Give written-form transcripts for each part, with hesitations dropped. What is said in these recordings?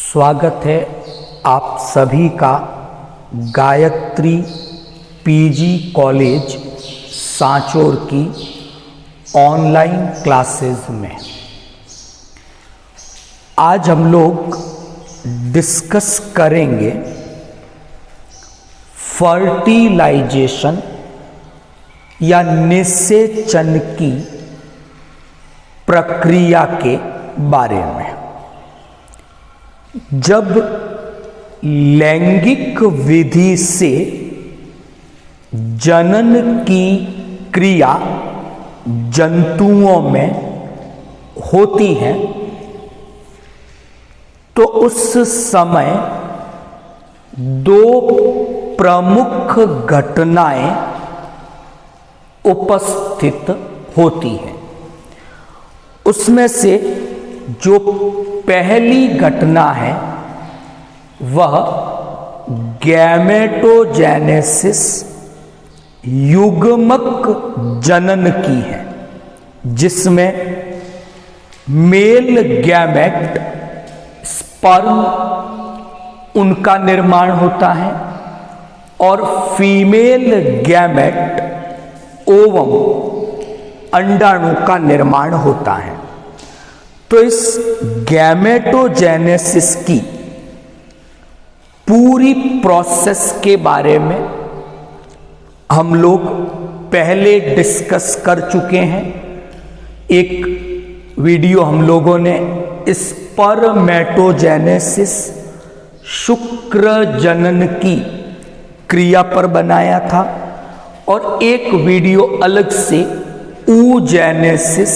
स्वागत है आप सभी का गायत्री पीजी कॉलेज सांचौर की ऑनलाइन क्लासेस में। आज हम लोग डिस्कस करेंगे फर्टिलाइजेशन या निषेचन की प्रक्रिया के बारे में। जब लैंगिक विधि से जनन की क्रिया जंतुओं में होती है तो उस समय दो प्रमुख घटनाएं उपस्थित होती हैं। उसमें से जो पहली घटना है वह गैमेटोजेनेसिस युग्मक जनन की है, जिसमें मेल गैमेट स्पर्म उनका निर्माण होता है और फीमेल गैमेट ओवम अंडाणु का निर्माण होता है। तो इस गैमेटोजेनेसिस की पूरी प्रोसेस के बारे में हम लोग पहले डिस्कस कर चुके हैं। एक वीडियो हम लोगों ने स्पर्मेटोजेनेसिस शुक्र जनन की क्रिया पर बनाया था और एक वीडियो अलग से ऊजेनेसिस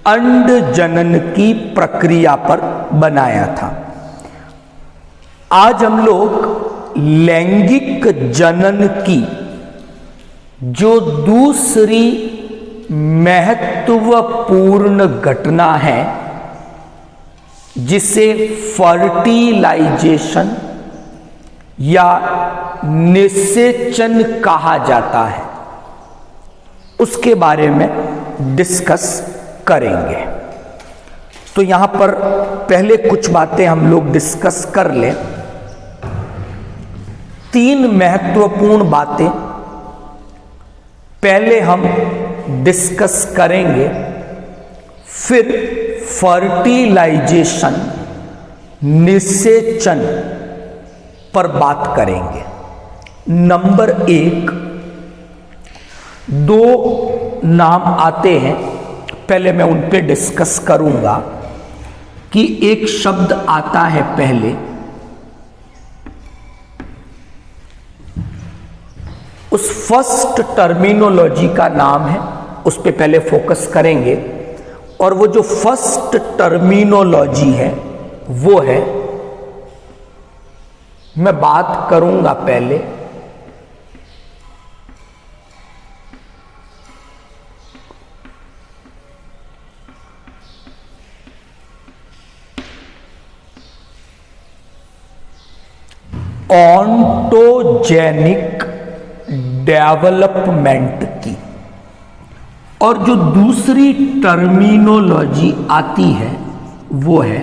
अंड जनन की प्रक्रिया पर बनाया था। आज हम लोग लैंगिक जनन की जो दूसरी महत्वपूर्ण घटना है, जिसे फर्टिलाइजेशन या निषेचन कहा जाता है, उसके बारे में डिस्कस करेंगे। तो यहां पर पहले कुछ बातें हम लोग डिस्कस कर लें। तीन महत्वपूर्ण बातें पहले हम डिस्कस करेंगे, फिर फर्टिलाइजेशन निषेचन पर बात करेंगे। नंबर एक, दो नाम आते हैं, पहले मैं उन पे डिस्कस करूंगा कि एक शब्द आता है पहले, उस फर्स्ट टर्मिनोलॉजी का नाम है, उस पे पहले फोकस करेंगे। और वो जो फर्स्ट टर्मिनोलॉजी है वो है, मैं बात करूंगा पहले ऑन्टोजेनिक डेवलपमेंट की, और जो दूसरी टर्मिनोलॉजी आती है वो है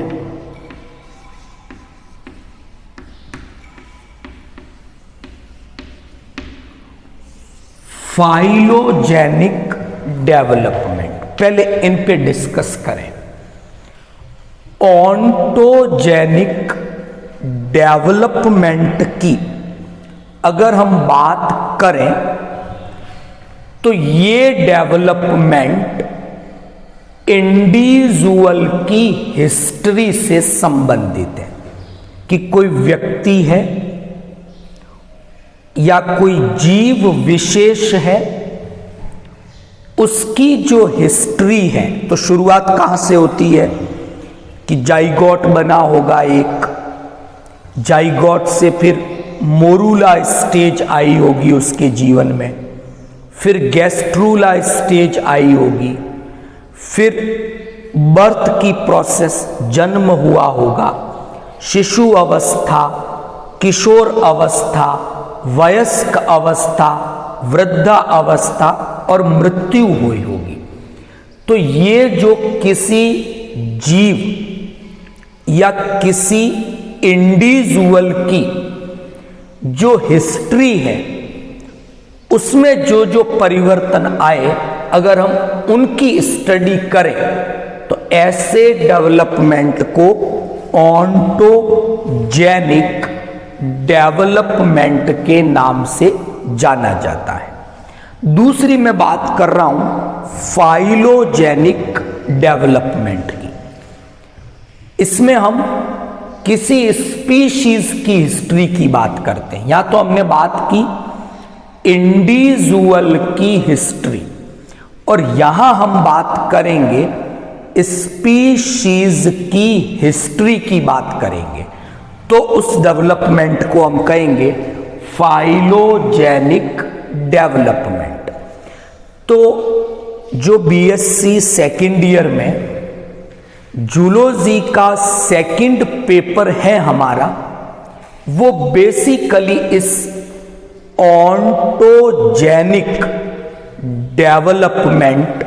फाइलोजेनिक डेवलपमेंट। पहले इन पे डिस्कस करें। ऑन्टोजेनिक डेवलपमेंट की अगर हम बात करें तो ये डेवलपमेंट इंडिविजुअल की हिस्ट्री से संबंधित है, कि कोई व्यक्ति है या कोई जीव विशेष है, उसकी जो हिस्ट्री है। तो शुरुआत कहां से होती है कि जाइगोट बना होगा, एक जाइगोट से फिर मोरूला स्टेज आई होगी उसके जीवन में, फिर गैस्ट्रूला स्टेज आई होगी, फिर बर्थ की प्रोसेस, जन्म हुआ होगा, शिशु अवस्था, किशोर अवस्था, वयस्क अवस्था, वृद्धा अवस्था और मृत्यु हुई होगी। तो ये जो किसी जीव या किसी इंडिविजुअल की जो हिस्ट्री है उसमें जो जो परिवर्तन आए, अगर हम उनकी स्टडी करें तो ऐसे डेवलपमेंट को ऑन्टोजेनिक डेवलपमेंट के नाम से जाना जाता है। दूसरी मैं बात कर रहा हूं फाइलोजेनिक डेवलपमेंट की। इसमें हम किसी स्पीशीज की हिस्ट्री की बात करते हैं। या तो हमने बात की इंडिविजुअल की हिस्ट्री, और यहां हम बात करेंगे स्पीशीज की हिस्ट्री की बात करेंगे, तो उस डेवलपमेंट को हम कहेंगे फाइलोजेनिक डेवलपमेंट। तो जो बीएससी सेकेंड ईयर में जूलॉजी का सेकंड पेपर है हमारा, वो बेसिकली इस ऑन्टोजेनिक डेवलपमेंट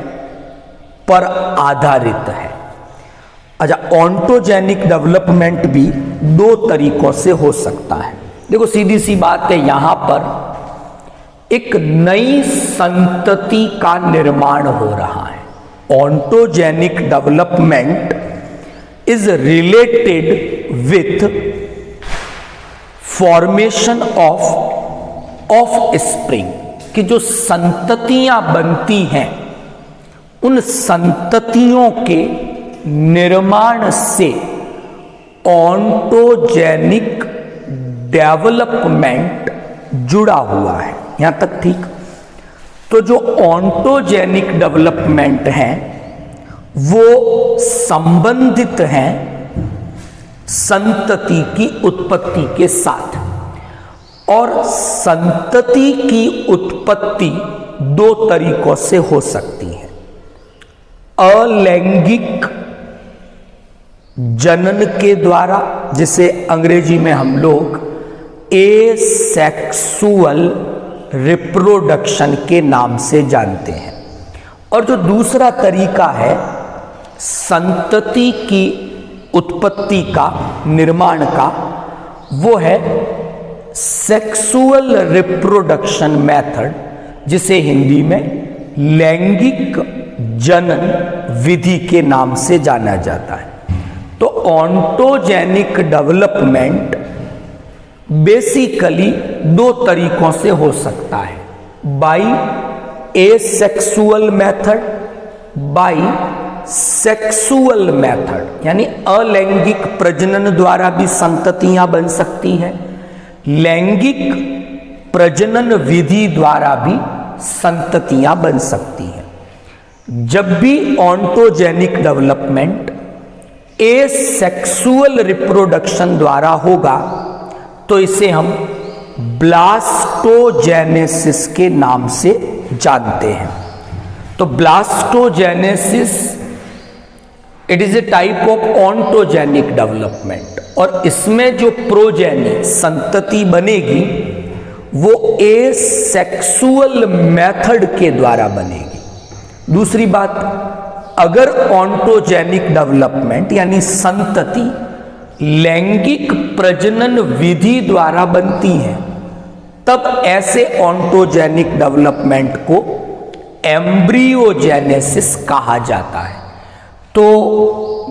पर आधारित है। अच्छा, ऑन्टोजेनिक डेवलपमेंट भी दो तरीकों से हो सकता है। देखो सीधी सी बात है, यहां पर एक नई संतति का निर्माण हो रहा है। Ontogenic development is related with formation offspring, कि जो संततियां बनती हैं उन संततियों के निर्माण से ऑन्टोजेनिक डेवलपमेंट जुड़ा हुआ है। यहां तक ठीक। तो जो ऑन्टोजेनिक डेवलपमेंट है वो संबंधित हैं संतति की उत्पत्ति के साथ, और संतति की उत्पत्ति दो तरीकों से हो सकती है। अलैंगिक जनन के द्वारा, जिसे अंग्रेजी में हम लोग एसेक्सुअल रिप्रोडक्शन के नाम से जानते हैं, और जो दूसरा तरीका है संतति की उत्पत्ति का, निर्माण का, वो है सेक्सुअल रिप्रोडक्शन मेथड, जिसे हिंदी में लैंगिक जनन विधि के नाम से जाना जाता है। तो ऑन्टोजेनिक डेवलपमेंट बेसिकली दो तरीकों से हो सकता है, by asexual method, by sexual method, यानी अलैंगिक प्रजनन द्वारा भी संततियां बन सकती हैं, लैंगिक प्रजनन विधि द्वारा भी संततियां बन सकती हैं। जब भी ऑन्टोजेनिक डेवलपमेंट एसेक्सुअल रिप्रोडक्शन द्वारा होगा तो इसे हम ब्लास्टोजेनेसिस के नाम से जानते हैं। तो blastogenesis it is a type of ontogenic development, और इसमें जो प्रोजेनी संतति बनेगी वो एसेक्सुअल मेथड के द्वारा बनेगी। दूसरी बात, अगर ऑन्टोजेनिक डेवलपमेंट यानी संतति लैंगिक प्रजनन विधि द्वारा बनती है, तब ऐसे ऑन्टोजेनिक डेवलपमेंट को एम्ब्रियोजेनेसिस कहा जाता है। तो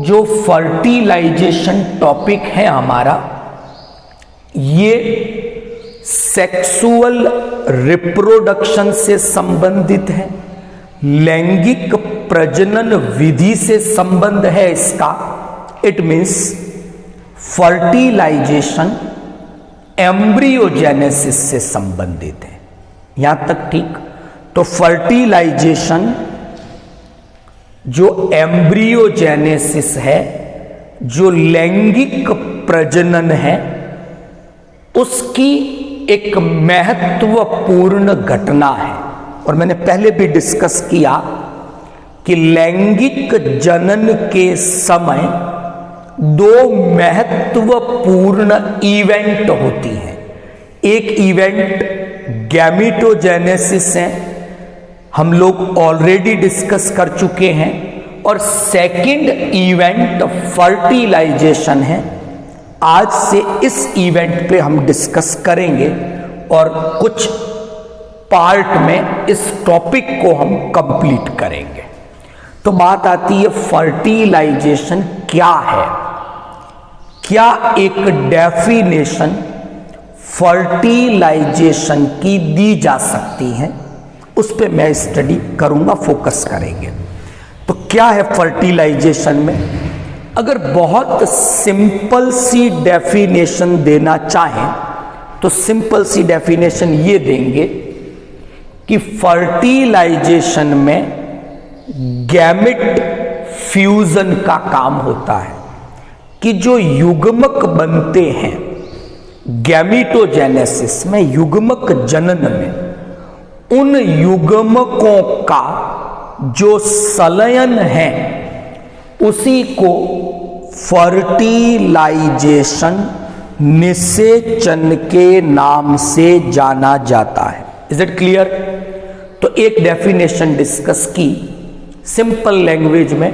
जो फर्टिलाइजेशन टॉपिक है हमारा, ये सेक्सुअल रिप्रोडक्शन से संबंधित है, लैंगिक प्रजनन विधि से संबंध है इसका। इट मीन्स फर्टिलाइजेशन एम्ब्रियोजेनेसिस से संबंधित है। यहां तक ठीक। तो फर्टिलाइजेशन जो एम्ब्रियोजेनेसिस है, जो लैंगिक प्रजनन है, उसकी एक महत्वपूर्ण घटना है। और मैंने पहले भी डिस्कस किया कि लैंगिक जनन के समय दो महत्वपूर्ण इवेंट होती हैं। एक इवेंट गैमीटोजेनेसिस है, हम लोग ऑलरेडी डिस्कस कर चुके हैं, और सेकंड इवेंट फर्टिलाइजेशन है। आज से इस इवेंट पे हम डिस्कस करेंगे और कुछ पार्ट में इस टॉपिक को हम कंप्लीट करेंगे। तो बात आती है फर्टिलाइजेशन क्या है, क्या एक डेफिनेशन फर्टिलाइजेशन की दी जा सकती है, उस पे मैं स्टडी करूंगा, फोकस करेंगे। तो क्या है फर्टिलाइजेशन में, अगर बहुत सिंपल सी डेफिनेशन देना चाहें तो सिंपल सी डेफिनेशन ये देंगे कि फर्टिलाइजेशन में गैमेट फ्यूजन का काम होता है, कि जो युग्मक बनते हैं गैमीटोजेनेसिस में, युग्मक जनन में, उन युग्मकों का जो संलयन है उसी को फर्टिलाइजेशन निषेचन के नाम से जाना जाता है। Is it clear? तो एक डेफिनेशन डिस्कस की सिंपल लैंग्वेज में,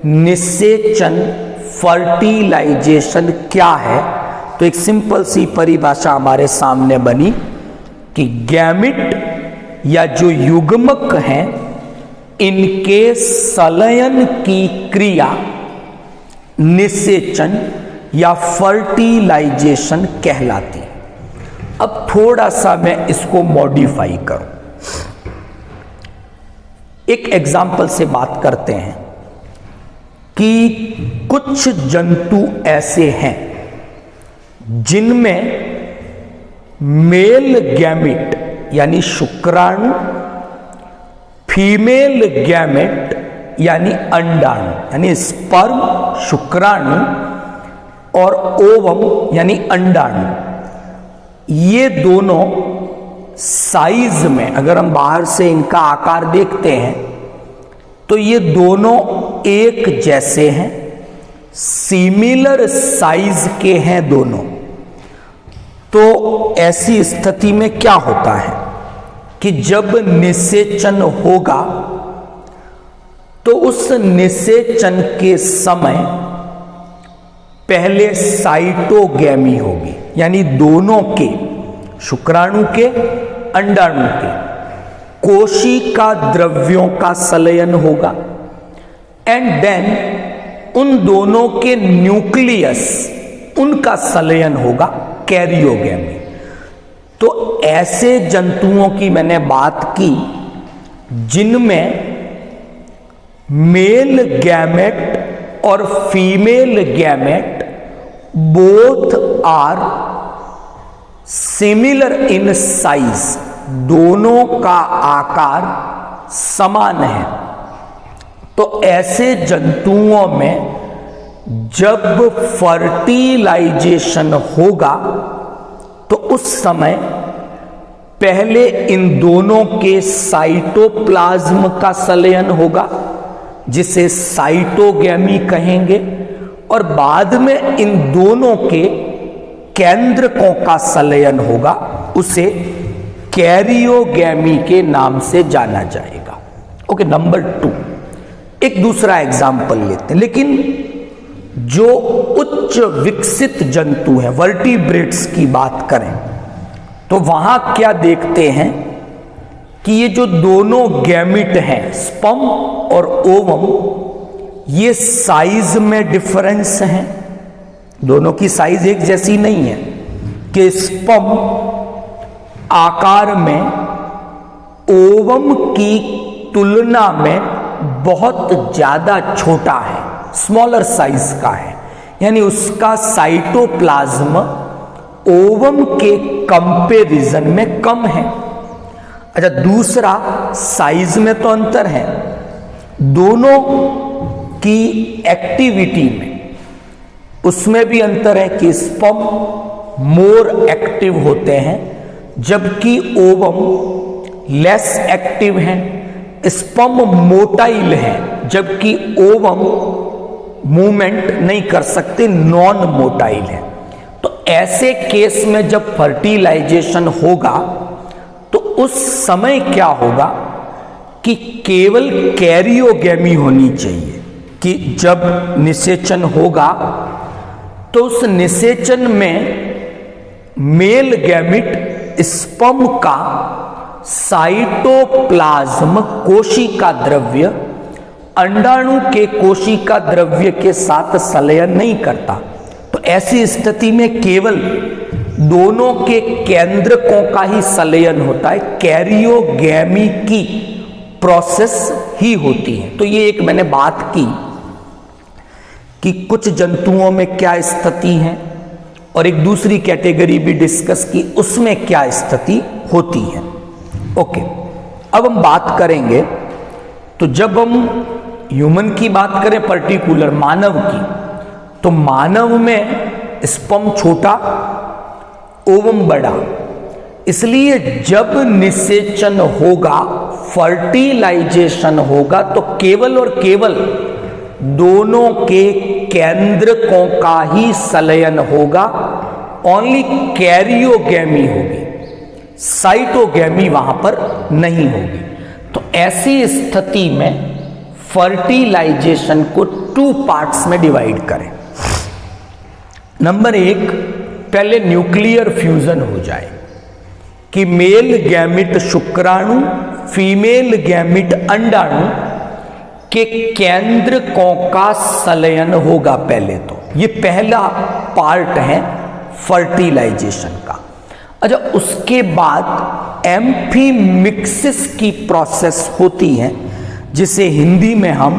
निषेचन फर्टिलाइजेशन क्या है। तो एक सिंपल सी परिभाषा हमारे सामने बनी कि गैमिट या जो युग्मक हैं इनके संलयन की क्रिया निषेचन या फर्टिलाइजेशन कहलाती है। अब थोड़ा सा मैं इसको मॉडिफाई करूं, एक एग्जाम्पल से बात करते हैं कि कुछ जंतु ऐसे हैं जिनमें मेल गैमेट यानी शुक्राणु, फीमेल गैमेट यानी अंडाणु यानी स्पर्म शुक्राणु और ओवम यानी अंडाणु, ये दोनों साइज में, अगर हम बाहर से इनका आकार देखते हैं तो ये दोनों एक जैसे हैं, सिमिलर साइज के हैं दोनों। तो ऐसी स्थिति में क्या होता है कि जब निषेचन होगा तो उस निषेचन के समय पहले साइटोगैमी होगी, यानी दोनों के, शुक्राणु के अंडाणु के कोशिका द्रव्यों का संलयन होगा एंड देन उन दोनों के न्यूक्लियस, उनका संलयन होगा, कैरियोगैमी। तो ऐसे जंतुओं की मैंने बात की जिनमें मेल गैमेट और female gamete both are similar in size, दोनों का आकार समान है। तो ऐसे जंतुओं में जब फर्टिलाइजेशन होगा तो उस समय पहले इन दोनों के साइटोप्लाज्म का संलयन होगा जिसे साइटोगैमी कहेंगे, और बाद में इन दोनों के केंद्रकों का संलयन होगा, उसे कैरियोगैमी के नाम से जाना जाएगा। ओके, नंबर 2 एक दूसरा एग्जाम्पल लेते हैं, लेकिन जो उच्च विकसित जंतु हैं, वर्टिब्रेट्स की बात करें तो वहां क्या देखते हैं कि ये जो दोनों गैमिट हैं, स्पर्म और ओवम, ये साइज में डिफरेंस हैं, दोनों की साइज एक जैसी नहीं है, कि स्पर्म आकार में ओवम की तुलना में बहुत ज्यादा छोटा है, स्मॉलर साइज का है, यानी उसका साइटोप्लाज्म ओवम के कंपैरिजन में कम है। अच्छा, दूसरा साइज में तो अंतर है, दोनों की एक्टिविटी में उसमें भी अंतर है कि स्पर्म मोर एक्टिव होते हैं जबकि ओवम लेस एक्टिव हैं। स्पर्म मोटाइल है जबकि ओवम मूवमेंट नहीं कर सकते, नॉन मोटाइल है। तो ऐसे केस में जब फर्टिलाइजेशन होगा तो उस समय क्या होगा कि केवल कैरियोगैमी होनी चाहिए, कि जब निषेचन होगा तो उस निषेचन में मेल गैमिट स्पर्म का साइटोप्लाज्म कोशिका द्रव्य अंडाणु के कोशिका द्रव्य के साथ संलयन नहीं करता। तो ऐसी स्थिति में केवल दोनों के केंद्रकों का ही संलयन होता है, कैरियोगैमी की प्रोसेस ही होती है। तो ये एक मैंने बात की कि कुछ जंतुओं में क्या स्थिति है और एक दूसरी कैटेगरी भी डिस्कस की, उसमें क्या स्थिति होती है। ओके, अब हम बात करेंगे, तो जब हम ह्यूमन की बात करें, पर्टिकुलर मानव की, तो मानव में स्पर्म छोटा ओवम बड़ा, इसलिए जब निषेचन होगा, फर्टिलाइजेशन होगा, तो केवल और केवल दोनों के केंद्रकों का ही संलयन होगा, ओनली कैरियोगैमी होगी, साइटोगैमी वहां पर नहीं होगी। तो ऐसी स्थिति में फर्टिलाइजेशन को 2 पार्ट्स में डिवाइड करें। नंबर 1, पहले न्यूक्लियर फ्यूजन हो जाए कि मेल गैमिट शुक्राणु, फीमेल गैमिट अंडाणु के केंद्रकों का संलयन होगा पहले। तो ये पहला पार्ट है फर्टिलाइजेशन का। अच्छा, उसके बाद एम्फीमिक्सिस की प्रोसेस होती है, जिसे हिंदी में हम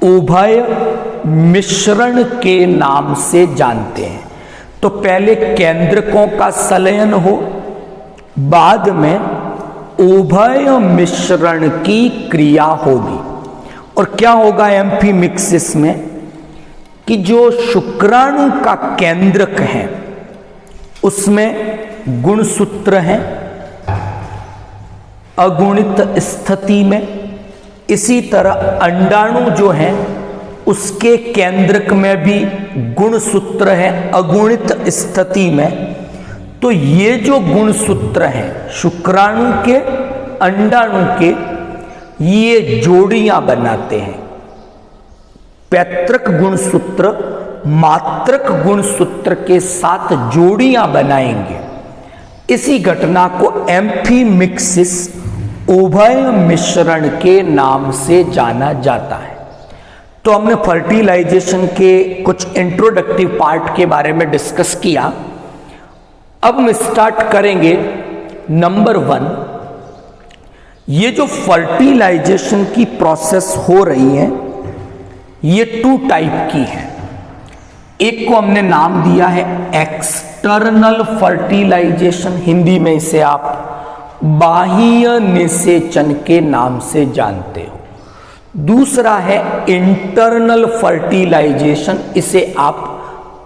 उभय मिश्रण के नाम से जानते हैं। तो पहले केंद्रकों का संलयन हो, बाद में उभय मिश्रण की क्रिया होगी। और क्या होगा एम्फीमिक्सिस में कि जो शुक्राणु का केंद्रक है उसमें गुणसूत्र है अगुणित स्थिति में, इसी तरह अंडाणु जो है उसके केंद्रक में भी गुणसूत्र है अगुणित स्थिति में। तो ये जो गुणसूत्र हैं शुक्राणु के अंडाणु के, ये जोड़ियां बनाते हैं। पैतृक गुणसूत्र मात्रक गुणसूत्र के साथ जोड़ियां बनाएंगे। इसी घटना को एम्फीमिक्सिस उभय मिश्रण के नाम से जाना जाता है। तो हमने फर्टिलाइजेशन के कुछ इंट्रोडक्टिव पार्ट के बारे में डिस्कस किया। अब हम स्टार्ट करेंगे नंबर 1। ये जो फर्टिलाइजेशन की प्रोसेस हो रही है ये 2 टाइप की है। एक को हमने नाम दिया है एक्सटर्नल फर्टिलाइजेशन, हिंदी में इसे आप बाह्य निषेचन के नाम से जानते हो। दूसरा है इंटरनल फर्टिलाइजेशन, इसे आप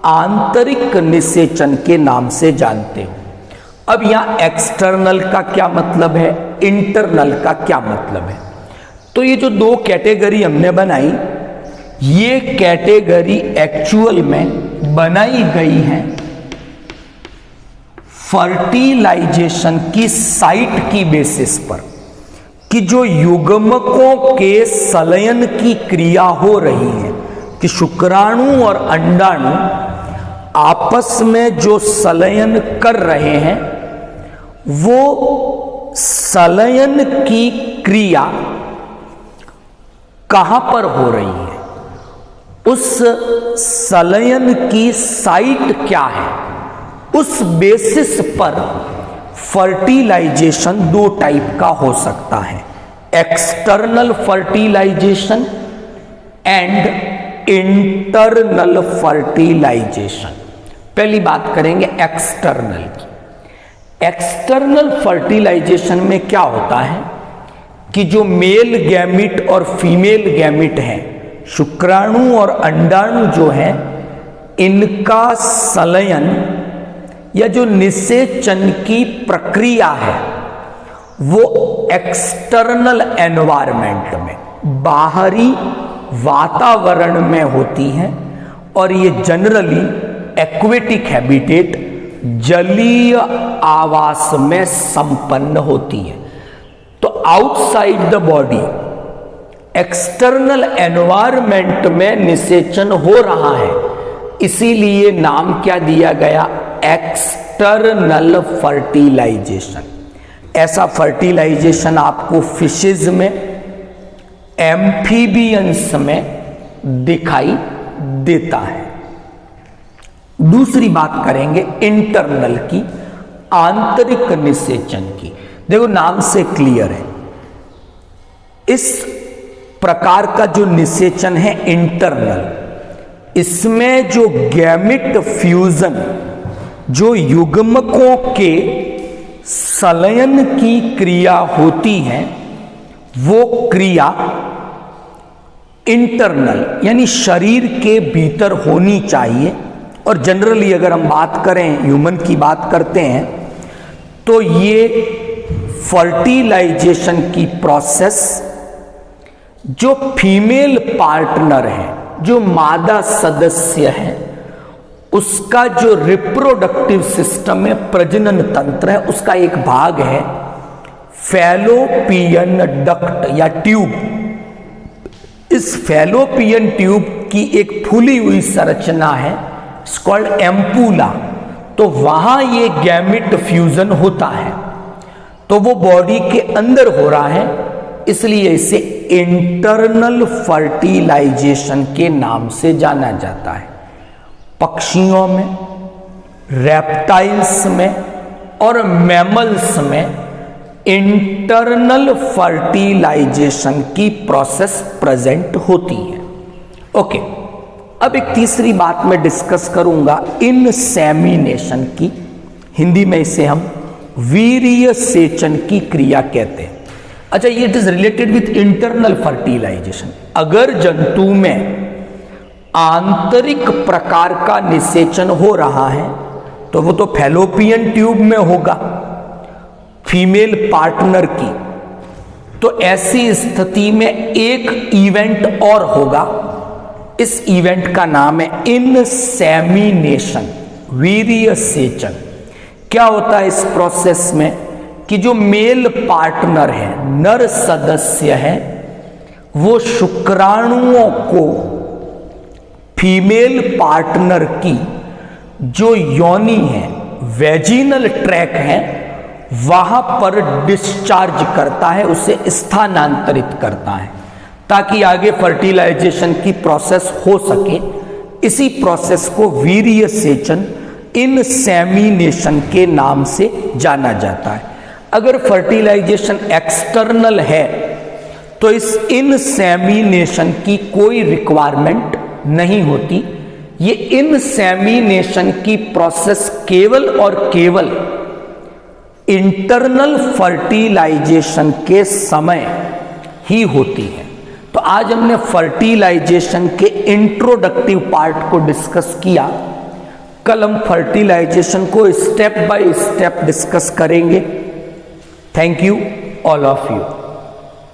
आंतरिक निषेचन के नाम से जानते हो। अब यहां एक्सटर्नल का क्या मतलब है, इंटरनल का क्या मतलब है। तो ये जो 2 कैटेगरी हमने बनाई, ये कैटेगरी एक्चुअल में बनाई गई है फर्टिलाइजेशन की साइट की बेसिस पर, कि जो युग्मकों के संलयन की क्रिया हो रही है, कि शुक्राणु और अंडाणु आपस में जो संलयन कर रहे हैं, वो संलयन की क्रिया कहां पर हो रही है, उस संलयन की साइट क्या है, उस बेसिस पर फर्टिलाइजेशन 2 टाइप का हो सकता है, external fertilisation and internal fertilisation. पहली बात करेंगे एक्सटर्नल की। एक्सटर्नल फर्टिलाइजेशन में क्या होता है कि जो मेल गैमिट और फीमेल गैमिट हैं, शुक्राणु और अंडाणु जो है, इनका संलयन या जो निषेचन की प्रक्रिया है वो एक्सटर्नल एनवायरनमेंट में, बाहरी वातावरण में होती है। और ये जनरली एक्वेटिक हैबिटेट, जलीय आवास में संपन्न होती है। तो outside the body external environment में निषेचन हो रहा है, इसीलिए नाम क्या दिया गया, एक्सटर्नल फर्टिलाइजेशन। ऐसा फर्टिलाइजेशन आपको फिशेज में, एम्फीबियंस में दिखाई देता है। दूसरी बात करेंगे इंटरनल की, आंतरिक निषेचन की। देखो नाम से क्लियर है, इस प्रकार का जो निषेचन है इंटरनल, इसमें जो गैमिट फ्यूजन, जो युग्मकों के संलयन की क्रिया होती है, वो क्रिया इंटरनल यानी शरीर के भीतर होनी चाहिए। और जनरली अगर हम बात करें, ह्यूमन की बात करते हैं, तो ये फर्टिलाइजेशन की प्रोसेस जो फीमेल पार्टनर है, जो मादा सदस्य है, उसका जो रिप्रोडक्टिव सिस्टम है, प्रजनन तंत्र है, उसका एक भाग है फैलोपियन डक्ट या ट्यूब। इस फैलोपियन ट्यूब की एक फूली हुई संरचना है, कॉल्ड एम्पूला। तो वहां ये गैमिट फ्यूजन होता है, तो वो बॉडी के अंदर हो रहा है, इसलिए इसे इंटरनल फर्टिलाइजेशन के नाम से जाना जाता है। पक्षियों में, रेप्टाइल्स में और मैमल्स में इंटरनल फर्टिलाइजेशन की प्रोसेस प्रेजेंट होती है। ओके, अब एक तीसरी बात मैं डिस्कस करूंगा इनसेमिनेशन की। हिंदी में इसे हम वीर्य सेचन की क्रिया कहते हैं। अच्छा, ये it is related with internal fertilisation. अगर जंतु में आंतरिक प्रकार का निषेचन हो रहा है, तो वो तो फैलोपियन ट्यूब में होगा, फीमेल पार्टनर की। तो ऐसी स्थिति में एक इवेंट और होगा, इस इवेंट का नाम है इनसेमिनेशन, वीर्य सेचन। क्या होता है इस प्रोसेस में कि जो मेल पार्टनर है, नर सदस्य है, वो शुक्राणुओं को फीमेल पार्टनर की जो योनि है, वेजिनल ट्रैक है, वहां पर डिस्चार्ज करता है, उसे स्थानांतरित करता है, ताकि आगे फर्टिलाइजेशन की प्रोसेस हो सके। इसी प्रोसेस को वीर्य सेचन, इनसेमिनेशन के नाम से जाना जाता है। अगर फर्टिलाइजेशन एक्सटर्नल है, तो इस इनसेमिनेशन की कोई रिक्वायरमेंट नहीं होती। ये इनसेमिनेशन की प्रोसेस केवल और केवल इंटरनल फर्टिलाइजेशन के समय ही होती है। तो आज हमने फर्टिलाइजेशन के इंट्रोडक्टिव पार्ट को डिस्कस किया। कल हम फर्टिलाइजेशन को स्टेप बाय स्टेप डिस्कस करेंगे। Thank you all of you.